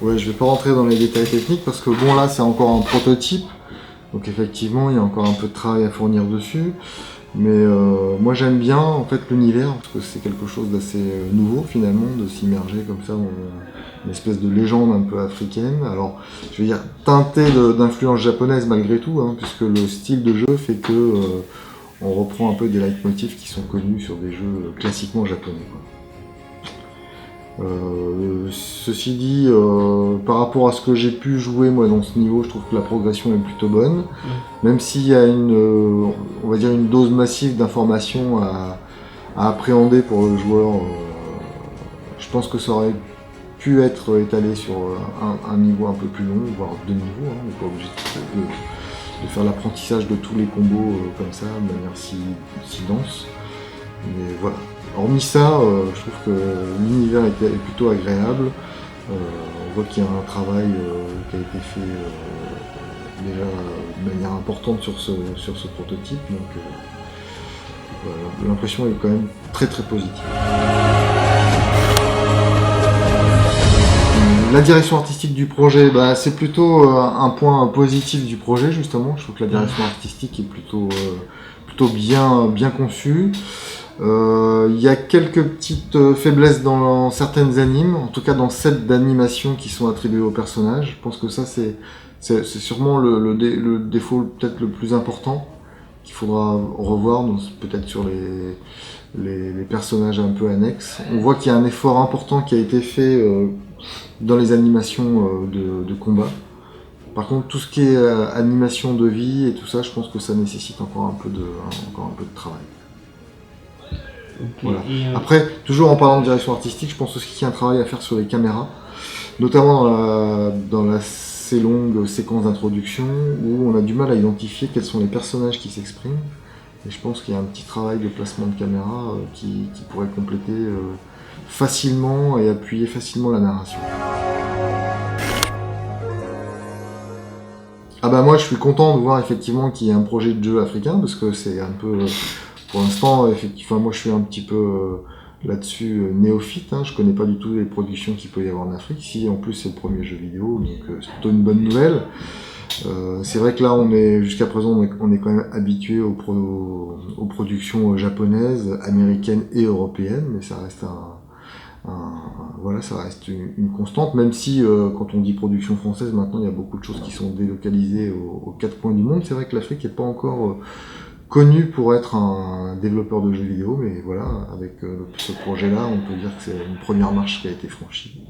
Ouais, je vais pas rentrer dans les détails techniques parce que bon là c'est encore un prototype, donc effectivement il y a encore un peu de travail à fournir dessus. Mais moi j'aime bien en fait l'univers parce que c'est quelque chose d'assez nouveau finalement de s'immerger comme ça dans une espèce de légende un peu africaine. Alors je vais dire teintée d'influence japonaise malgré tout, hein, puisque le style de jeu fait que on reprend un peu des leitmotifs qui sont connus sur des jeux classiquement japonais, quoi. Ceci dit, par rapport à ce que j'ai pu jouer moi dans ce niveau, je trouve que la progression est plutôt bonne, même s'il y a on va dire une dose massive d'informations à appréhender pour le joueur. Je pense que ça aurait pu être étalé sur un niveau un peu plus long, voire deux niveaux. Hein. On n'est pas obligé de faire l'apprentissage de tous les combos comme ça, de manière si dense. Mais voilà. Hormis ça, je trouve que l'univers est plutôt agréable. On voit qu'il y a un travail qui a été fait déjà de manière importante sur ce prototype. Donc voilà, l'impression est quand même très très positive. La direction artistique du projet, bah, c'est plutôt un point positif du projet justement. Je trouve que la direction artistique est plutôt bien conçue. Il y a quelques petites faiblesses dans certaines animes, en tout cas dans celles d'animation qui sont attribuées aux personnages. Je pense que ça c'est sûrement le défaut peut-être le plus important qu'il faudra revoir, peut-être sur les personnages un peu annexes. On voit qu'il y a un effort important qui a été fait dans les animations de combat. Par contre, tout ce qui est animation de vie et tout ça, je pense que ça nécessite encore un peu de travail. Okay. Voilà. Après, toujours en parlant de direction artistique, je pense aussi qu'il y a un travail à faire sur les caméras, notamment dans la assez longue séquence d'introduction où on a du mal à identifier quels sont les personnages qui s'expriment. Et je pense qu'il y a un petit travail de placement de caméra qui pourrait compléter facilement et appuyer facilement la narration. Ah bah moi je suis content de voir effectivement qu'il y a un projet de jeu africain parce que c'est un peu... Pour l'instant, effectivement, moi je suis un petit peu là-dessus néophyte, hein. Je connais pas du tout les productions qu'il peut y avoir en Afrique. Si en plus c'est le premier jeu vidéo, donc c'est plutôt une bonne nouvelle. C'est vrai que là, jusqu'à présent, on est quand même habitué aux productions japonaises, américaines et européennes, mais ça reste voilà, ça reste une constante, même si quand on dit production française, maintenant il y a beaucoup de choses qui sont délocalisées aux quatre coins du monde. C'est vrai que l'Afrique n'est pas encore connu pour être un développeur de jeux vidéo, mais voilà, avec ce projet-là, on peut dire que c'est une première marche qui a été franchie.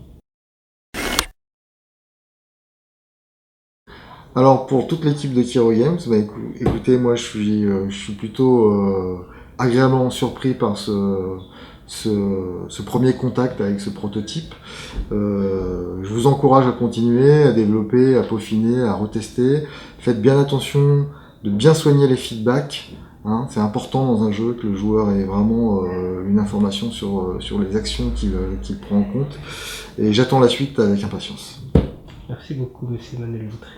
Alors pour toute l'équipe de Kiro Games, bah, écoutez, moi je suis plutôt agréablement surpris par ce premier contact avec ce prototype. Je vous encourage à continuer, à développer, à peaufiner, à retester. Faites bien attention de bien soigner les feedbacks. Hein, c'est important dans un jeu que le joueur ait vraiment une information sur les actions qu'il prend en compte. Et j'attends la suite avec impatience. Merci beaucoup, monsieur Emmanuel Voutré.